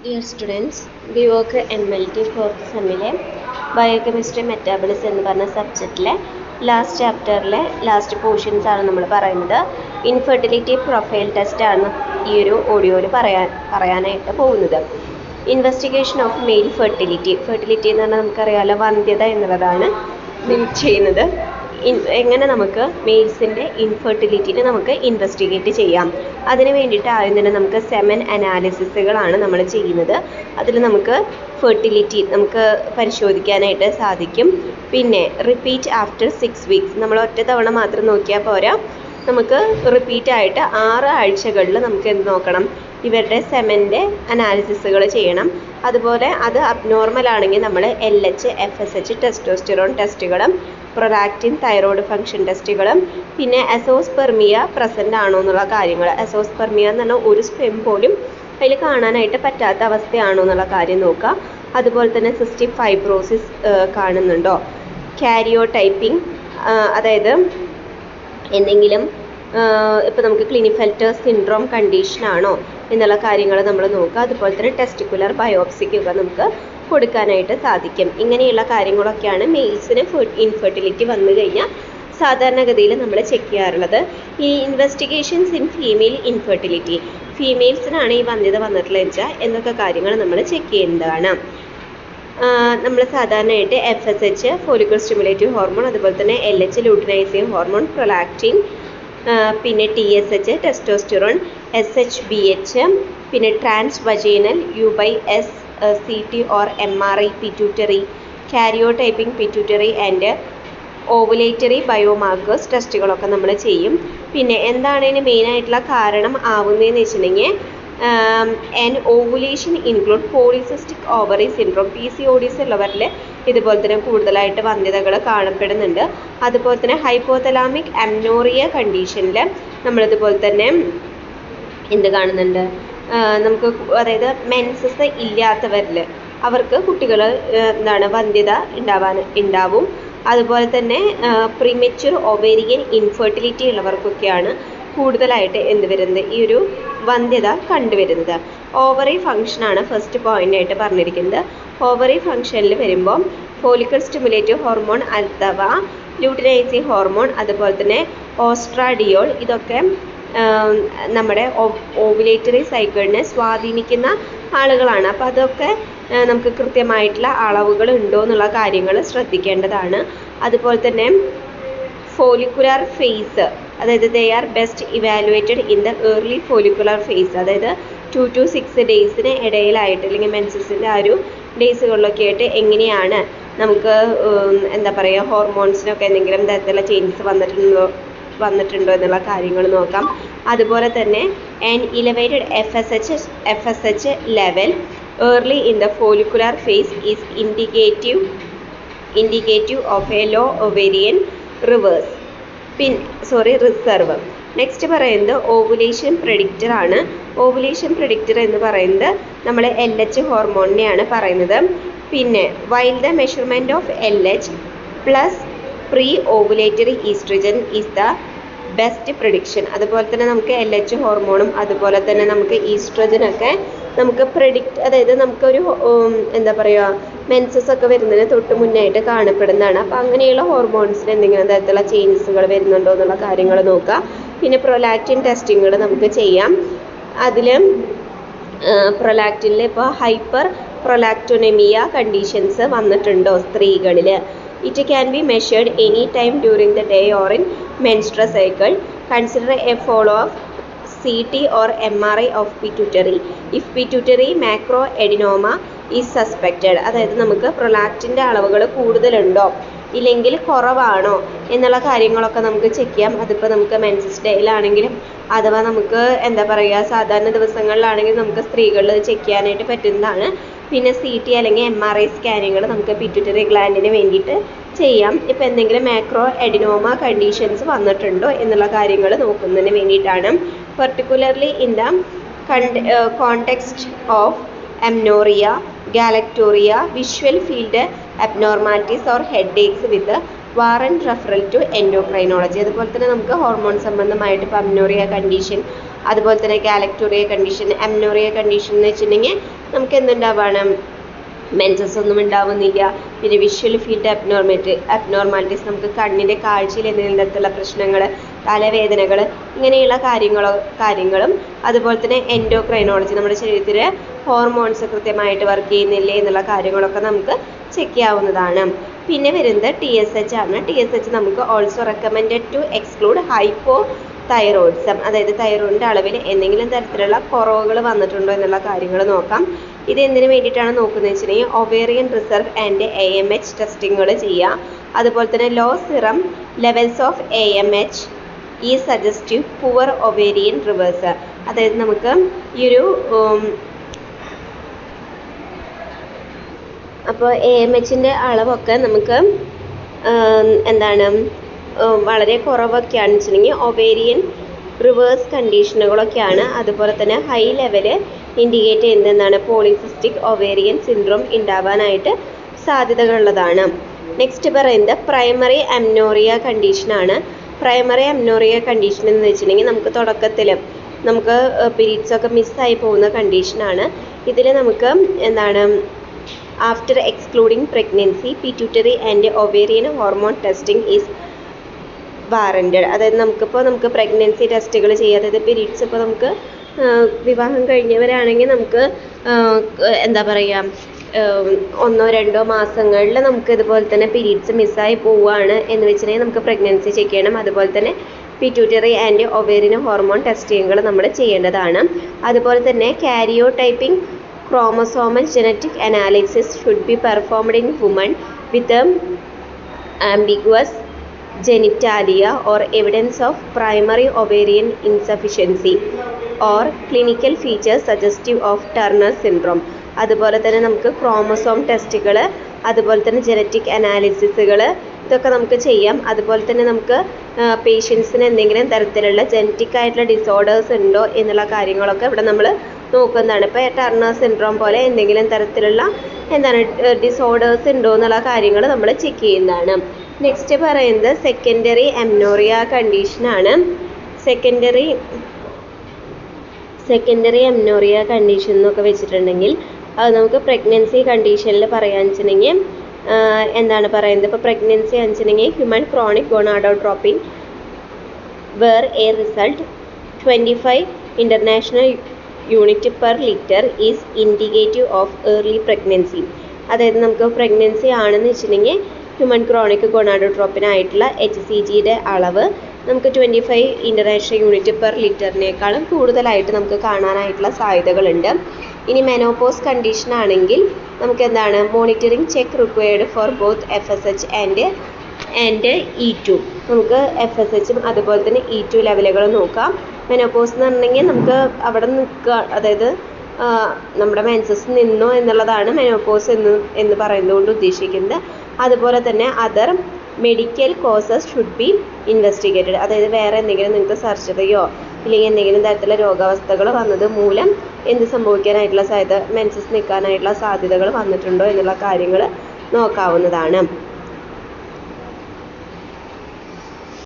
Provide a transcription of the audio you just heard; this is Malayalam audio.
Dear students, we work MLT 4th സെമ്മിലെ ബയോകെമിസ്ട്രി മെറ്റാബോളിസം എന്ന് പറഞ്ഞ സബ്ജക്റ്റിലെ ലാസ്റ്റ് ചാപ്റ്ററിലെ ലാസ്റ്റ് പോർഷൻസ് ആണ് നമ്മൾ പറയുന്നത്. ഇൻഫെർട്ടിലിറ്റി പ്രൊഫൈൽ ടെസ്റ്റ് ആണ് ഈ ഒരു ഓഡിയോയിൽ പറയാനായിട്ട് പോകുന്നത്. ഇൻവെസ്റ്റിഗേഷൻ ഓഫ് മെയിൽ ഫെർട്ടിലിറ്റി എന്ന് പറഞ്ഞാൽ നമുക്കറിയാമല്ലോ, വന്ധ്യത എന്നുള്ളതാണ് ചെയ്യുന്നത്. എങ്ങനെ നമുക്ക് മെയിൽസിൻ്റെ ഇൻഫെർട്ടിലിറ്റിനെ നമുക്ക് ഇൻവെസ്റ്റിഗേറ്റ് ചെയ്യാം. അതിന് വേണ്ടിയിട്ട് ആദ്യം തന്നെ നമുക്ക് സെമൻ അനാലിസിസുകളാണ് നമ്മൾ ചെയ്യുന്നത്. അതിൽ നമുക്ക് ഫെർട്ടിലിറ്റി നമുക്ക് പരിശോധിക്കാനായിട്ട് സാധിക്കും. പിന്നെ റിപ്പീറ്റ് ആഫ്റ്റർ 6 വീക്സ്, നമ്മൾ ഒറ്റ തവണ മാത്രം നോക്കിയാൽ പോരാ, നമുക്ക് റിപ്പീറ്റായിട്ട് 6 ആഴ്ചകളിൽ നമുക്ക് എന്ത് നോക്കണം, ഇവരുടെ സെമൻ്റെ അനാലിസിസുകൾ ചെയ്യണം. അതുപോലെ അത് അബ്നോർമൽ ആണെങ്കിൽ നമ്മൾ LH, FSH, ടെസ്റ്റോസ്റ്റിറോൺ ടെസ്റ്റുകളും പ്രൊലാക്റ്റിൻ, തൈറോയ്ഡ് ഫംഗ്ഷൻ ടെസ്റ്റുകളും പിന്നെ അസോസ്പെർമിയ പ്രസൻ്റ് ആണോ എന്നുള്ള കാര്യങ്ങൾ. അസോസ്പെർമിയ എന്ന് പറഞ്ഞാൽ ഒരു സ്പെം പോലും അതിൽ കാണാനായിട്ട് പറ്റാത്ത അവസ്ഥയാണോ എന്നുള്ള കാര്യം നോക്കുക. അതുപോലെ തന്നെ സിസ്റ്റിക് ഫൈബ്രോസിസ് കാണുന്നുണ്ടോ, കാരിയോടൈപ്പിംഗ്, അതായത് എന്തെങ്കിലും ഇപ്പോൾ നമുക്ക് ക്ലിനിഫെൽറ്റർ സിൻഡ്രോം കണ്ടീഷനാണോ എന്നുള്ള കാര്യങ്ങൾ നമ്മൾ നോക്കുക. അതുപോലെ തന്നെ ടെസ്റ്റിക്കുലർ ബയോപ്സിക്കൊക്കെ നമുക്ക് കൊടുക്കാനായിട്ട് സാധിക്കും. ഇങ്ങനെയുള്ള കാര്യങ്ങളൊക്കെയാണ് മെയിൽസിന് ഇൻഫെർട്ടിലിറ്റി വന്നു കഴിഞ്ഞാൽ സാധാരണഗതിയിൽ നമ്മൾ ചെക്ക് ചെയ്യാറുള്ളത്. ഈ ഇൻവെസ്റ്റിഗേഷൻസ് ഇൻ ഫീമെയിൽ ഇൻഫെർട്ടിലിറ്റി, ഫീമെയിൽസിനാണ് ഈ വന്ധ്യത വന്നിട്ടുള്ളത് വെച്ചാൽ എന്തൊക്കെ കാര്യങ്ങൾ നമ്മൾ ചെക്ക് ചെയ്യുന്നതാണ്. നമ്മൾ സാധാരണയായിട്ട് FSH ഫോളിക്കൽ സ്റ്റിമുലേറ്റീവ് ഹോർമോൺ, അതുപോലെ തന്നെ LH ലൂട്ടിനൈസിങ് ഹോർമോൺ, പ്രൊലാക്റ്റിൻ, പിന്നെ TSH ടെസ്റ്റോസ്റ്റിറോൺ, SHBH, പിന്നെ trans vaginal U/S CT or MRI pituitary, karyotyping pituitary and ovulatory biomarkers ടെസ്റ്റുകളൊക്കെ നമ്മൾ ചെയ്യും. പിന്നെ എന്താണ് ഇതിന് മെയിനായിട്ടുള്ള കാരണം ആവുന്നതെന്ന് വെച്ചിട്ടുണ്ടെങ്കിൽ ovulation include polycystic ovary syndrome, PCODs ഉള്ളവരിൽ ഇതുപോലെ തന്നെ കൂടുതലായിട്ട് വന്ധ്യതകൾ കാണപ്പെടുന്നുണ്ട്. അതുപോലെ തന്നെ ഹൈപ്പോതലാമിക് അമ്നോറിയ കണ്ടീഷനിൽ നമ്മളിതുപോലെ തന്നെ എന്ത് കാണുന്നുണ്ട്, നമുക്ക് അതായത് മെൻസസ് ഇല്ലാത്തവരിൽ അവർക്ക് കുട്ടികൾ വന്ധ്യത ഉണ്ടാവും. അതുപോലെ തന്നെ പ്രീമെച്യൂർ ഒവേരിയൻ ഇൻഫെർട്ടിലിറ്റി ഉള്ളവർക്കൊക്കെയാണ് കൂടുതലായിട്ട് എന്ത് വരുന്നത്, ഈ ഒരു വന്ധ്യത കണ്ടുവരുന്നത്. ഓവറി ഫങ്ഷനാണ് ഫസ്റ്റ് പോയിൻ്റായിട്ട് പറഞ്ഞിരിക്കുന്നത്. ഓവറി ഫങ്ഷനിൽ വരുമ്പോൾ ഫോളിക്കൽ സ്റ്റിമുലേറ്റീവ് ഹോർമോൺ അഥവാ ലൂട്ടിനൈസിങ് ഹോർമോൺ, അതുപോലെ തന്നെ ഓസ്ട്രാഡിയോൾ, ഇതൊക്കെ നമ്മുടെ ഓവുലേറ്ററി സൈക്കിളിനെ സ്വാധീനിക്കുന്ന ആളുകളാണ്. അപ്പോൾ അതൊക്കെ നമുക്ക് കൃത്യമായിട്ടുള്ള അളവുകൾ ഉണ്ടോ എന്നുള്ള കാര്യങ്ങൾ ശ്രദ്ധിക്കേണ്ടതാണ്. അതുപോലെ തന്നെ ഫോളിക്കുലർ ഫേസ്, അതായത് they are best evaluated in the early follicular phase, അതായത് 2 to 6 ഡേയ്സിന് ഇടയിലായിട്ട് അല്ലെങ്കിൽ മെൻസസിൻ്റെ ആ ഒരു ഡേയ്സുകളിലൊക്കെ ആയിട്ട് എങ്ങനെയാണ് നമുക്ക് എന്താ പറയുക, ഹോർമോൺസിനൊക്കെ എന്തെങ്കിലും തരത്തിലുള്ള ചേഞ്ചസ് വന്നിട്ടുണ്ടോ എന്നുള്ള കാര്യങ്ങൾ നോക്കാം. അതുപോലെ തന്നെ an elevated FSH level early in the follicular phase is indicative of a low ovarian reserve. Next പറയുന്നത് ഓവുലേഷൻ പ്രെഡിക്റ്റർ ആണ്. ഓവുലേഷൻ പ്രെഡിക്റ്റർ എന്ന് പറയുന്നത് നമ്മൾ LH ഹോർമോണിനെയാണ് പറയുന്നത്. പിന്നെ while the measurement of LH plus pre ovulatory oestrogen is the best prediction. അതുപോലെ തന്നെ നമുക്ക് LH ഹോർമോണും അതുപോലെ തന്നെ നമുക്ക് ഈസ്ട്രജനൊക്കെ നമുക്ക് അതായത് നമുക്കൊരു എന്താ പറയുക, മെൻസസ് ഒക്കെ വരുന്നതിന് തൊട്ട് മുന്നായിട്ട് കാണപ്പെടുന്നതാണ്. അപ്പോൾ അങ്ങനെയുള്ള ഹോർമോൺസിന് എന്തെങ്കിലും തരത്തിലുള്ള ചേഞ്ചസുകൾ വരുന്നുണ്ടോ എന്നുള്ള കാര്യങ്ങൾ നോക്കുക. പിന്നെ പ്രൊലാക്റ്റിൻ ടെസ്റ്റിങ്ങുകൾ നമുക്ക് ചെയ്യാം. അതിൽ പ്രൊലാക്റ്റിനിൽ ഇപ്പോൾ ഹൈപ്പർ പ്രൊലാക്ടോനെമിയ കണ്ടീഷൻസ് വന്നിട്ടുണ്ടോ സ്ത്രീകളിൽ. It can be measured any time during the day or in menstrual cycle. Consider a follow-up CT or MRI of pituitary. If pituitary macroadenoma is suspected, അതായത് നമുക്ക് പ്രൊലാക്റ്റിൻ്റെ അളവുകൾ കൂടുതലുണ്ടോ ഇല്ലെങ്കിൽ കുറവാണോ എന്നുള്ള കാര്യങ്ങളൊക്കെ നമുക്ക് ചെക്ക് ചെയ്യാം. അതിപ്പോൾ നമുക്ക് മെൻസസ് ഡേയിലാണെങ്കിലും അഥവാ നമുക്ക് എന്താ പറയുക, സാധാരണ ദിവസങ്ങളിലാണെങ്കിലും നമുക്ക് സ്ത്രീകളിൽ ചെക്ക് ചെയ്യാനായിട്ട് പറ്റുന്നതാണ്. പിന്നെ CT അല്ലെങ്കിൽ MRI സ്കാനിങ്ങൾ നമുക്ക് പിറ്റ്യൂട്ടറി ഗ്ലാൻഡിന് വേണ്ടിയിട്ട് ചെയ്യാം. ഇപ്പോൾ എന്തെങ്കിലും മാക്രോ എഡിനോമ കണ്ടീഷൻസ് വന്നിട്ടുണ്ടോ എന്നുള്ള കാര്യങ്ങൾ നോക്കുന്നതിന് വേണ്ടിയിട്ടാണ്. Particularly in the context of amenorrhoea, galactorrhoea, visual field abnormalities or headaches with warrant referral to endocrinology. അതുപോലെ തന്നെ നമുക്ക് ഹോർമോൺ സംബന്ധമായിട്ട് ഇപ്പോൾ അമ്നോറിയ കണ്ടീഷൻ, അതുപോലെ തന്നെ ഗാലക്ടോറിയ കണ്ടീഷൻ, അമ്നോറിയ കണ്ടീഷൻ എന്ന് വെച്ചിട്ടുണ്ടെങ്കിൽ നമുക്ക് എന്തുണ്ടാവാണ്, മെൻസസ് ഒന്നും ഉണ്ടാവുന്നില്ല. പിന്നെ വിഷ്വൽ ഫീൽഡ് അബ്നോർമാലിറ്റീസ്, നമുക്ക് കണ്ണിൻ്റെ കാഴ്ചയിൽ എന്തെങ്കിലും തരത്തിലുള്ള പ്രശ്നങ്ങൾ, തലവേദനകൾ, ഇങ്ങനെയുള്ള കാര്യങ്ങളും അതുപോലെ തന്നെ എൻഡോക്രൈനോളജി, നമ്മുടെ ശരീരത്തിലെ ഹോർമോൺസ് കൃത്യമായിട്ട് വർക്ക് ചെയ്യുന്നില്ലേ എന്നുള്ള കാര്യങ്ങളൊക്കെ നമുക്ക് ചെക്ക് ചെയ്യാവുന്നതാണ്. പിന്നെ വരുന്നത് TSH ആണ്. TSH നമുക്ക് also recommended to exclude hypothyroidism, അതായത് തൈറോയിഡിൻ്റെ അളവിൽ എന്തെങ്കിലും തരത്തിലുള്ള കുറവുകൾ വന്നിട്ടുണ്ടോ എന്നുള്ള കാര്യങ്ങൾ നോക്കാം. ഇത് എന്തിനു വേണ്ടിയിട്ടാണ് നോക്കുന്നത് വെച്ചിട്ടുണ്ടെങ്കിൽ ഒവേറിയൻ റിസർവ് ആൻഡ് AMH ടെസ്റ്റിങ്ങുകൾ ചെയ്യുക. അതുപോലെ തന്നെ low serum levels of AMH ഈ സജസ്റ്റീവ് പുവർ ഒവേരിയൻ റിവേഴ്സ്, അതായത് നമുക്ക് ഈ ഒരു അപ്പോൾ AMHൻ്റെ അളവൊക്കെ നമുക്ക് എന്താണ് വളരെ കുറവൊക്കെയാണെന്ന് വെച്ചിട്ടുണ്ടെങ്കിൽ ഒവേരിയൻ റിവേഴ്സ് കണ്ടീഷനുകളൊക്കെയാണ്. അതുപോലെ തന്നെ ഹൈ ലെവൽ ഇൻഡിക്കേറ്റ് ചെയ്യുന്നത് എന്താണ്, പോളിസിസ്റ്റിക് ഒവേരിയൻ സിൻഡ്രോം ഉണ്ടാവാനായിട്ട് സാധ്യതകളുള്ളതാണ്. നെക്സ്റ്റ് പറയുന്നത് പ്രൈമറി അമ്നോറിയ കണ്ടീഷനാണ്. പ്രൈമറി അമ്നോറിയ കണ്ടീഷൻ എന്ന് വെച്ചിട്ടുണ്ടെങ്കിൽ നമുക്ക് തുടക്കത്തിൽ നമുക്ക് പീരീഡ്സൊക്കെ മിസ്സായി പോകുന്ന കണ്ടീഷനാണ്. ഇതിൽ നമുക്ക് എന്താണ് after excluding pregnancy pituitary and ovarian hormone testing is warranted. അതായത് നമുക്ക് പ്രഗ്നൻസി ടെസ്റ്റുകൾ ചെയ്യുക, അതായത് പീരീഡ്സ് ഇപ്പോൾ നമുക്ക് വിവാഹം കഴിഞ്ഞവരാണെങ്കിൽ നമുക്ക് എന്താ പറയുക, 1-2 മാസങ്ങളിൽ നമുക്ക് ഇതുപോലെ തന്നെ പീരീഡ്സ് മിസ്സായി പോവുകയാണ് എന്ന് വെച്ചിട്ടുണ്ടെങ്കിൽ നമുക്ക് പ്രഗ്നൻസി ചെക്ക് ചെയ്യണം. അതുപോലെ തന്നെ പിറ്റ്യൂട്ടറി ആൻഡ് ഒവേറിയൻ ഹോർമോൺ ടെസ്റ്റിങ്ങുകൾ നമ്മൾ ചെയ്യേണ്ടതാണ്. അതുപോലെ തന്നെ karyotyping chromosomal genetic analysis should be performed in woman with ambiguous genitalia or evidence of primary ovarian insufficiency or clinical features suggestive of Turner syndrome. അതുപോലെ തന്നെ നമുക്ക് ക്രോമസോം ടെസ്റ്റുകൾ, അതുപോലെ തന്നെ ജനറ്റിക് അനാലിസിസുകൾ, ഇതൊക്കെ നമുക്ക് ചെയ്യാം. അതുപോലെ തന്നെ നമുക്ക് പേഷ്യൻസിന് എന്തെങ്കിലും തരത്തിലുള്ള ജനറ്റിക് ആയിട്ടുള്ള ഡിസോർഡേഴ്സ് ഉണ്ടോ എന്നുള്ള കാര്യങ്ങളൊക്കെ ഇവിടെ നമ്മൾ നോക്കുന്നതാണ്. ഇപ്പോൾ ടർണർ സിൻഡ്രോം പോലെ എന്തെങ്കിലും തരത്തിലുള്ള ഡിസോർഡേഴ്സ് ഉണ്ടോ എന്നുള്ള കാര്യങ്ങൾ നമ്മൾ ചെക്ക് ചെയ്യുന്നതാണ്. നെക്സ്റ്റ് പറയുന്നത് സെക്കൻഡറി അമ്നോറിയ കണ്ടീഷനാണ്. സെക്കൻഡറി അമ്നോറിയ കണ്ടീഷൻ എന്നൊക്കെ വെച്ചിട്ടുണ്ടെങ്കിൽ അത് നമുക്ക് പ്രഗ്നൻസി കണ്ടീഷനിൽ പറയാന്ന് വെച്ചിട്ടുണ്ടെങ്കിൽ എന്താണ് പറയുന്നത്, ഇപ്പോൾ പ്രഗ്നൻസി വെച്ചിട്ടുണ്ടെങ്കിൽ human chronic gonadotropin where a result 25 international unit per litre is indicative of early pregnancy. അതായത് നമുക്ക് പ്രഗ്നൻസി ആണെന്ന് വെച്ചിട്ടുണ്ടെങ്കിൽ ഹ്യൂമൻ ക്രോണിക് ഗോണാഡോട്രോപ്പിനായിട്ടുള്ള HCGയുടെ അളവ് നമുക്ക് 25 ഇൻ്റർനാഷണൽ യൂണിറ്റ് പെർ ലിറ്ററിനേക്കാളും കൂടുതലായിട്ട് നമുക്ക് കാണാനായിട്ടുള്ള സാധ്യതകളുണ്ട്. ഇനി മെനോപോസ് കണ്ടീഷൻ ആണെങ്കിൽ നമുക്ക് എന്താണ് monitoring check required for both FSH and E2. നമുക്ക് FSHും അതുപോലെ തന്നെ E2 ലെവലുകൾ നോക്കാം. മെനോപോസ് എന്ന് പറഞ്ഞിട്ടുണ്ടെങ്കിൽ നമുക്ക് അവിടെ നിൽക്കുക, അതായത് നമ്മുടെ മെൻസസ് നിന്നോ എന്നുള്ളതാണ് മെനോപോസ് എന്ന് പറയുന്നതുകൊണ്ട് ഉദ്ദേശിക്കുന്നത്. അതുപോലെ തന്നെ other medical causes should be investigated, അതായത് വേറെ എന്തെങ്കിലും നിങ്ങൾക്ക് സർജറിയോ ഇല്ലെങ്കിൽ എന്തെങ്കിലും തരത്തിലുള്ള രോഗാവസ്ഥകൾ വന്നത് മൂലം എന്ത് സംഭവിക്കാനായിട്ടുള്ള സാധ്യത, മെൻസസ് നിൽക്കാനായിട്ടുള്ള സാധ്യതകൾ വന്നിട്ടുണ്ടോ എന്നുള്ള കാര്യങ്ങൾ നോക്കാവുന്നതാണ്.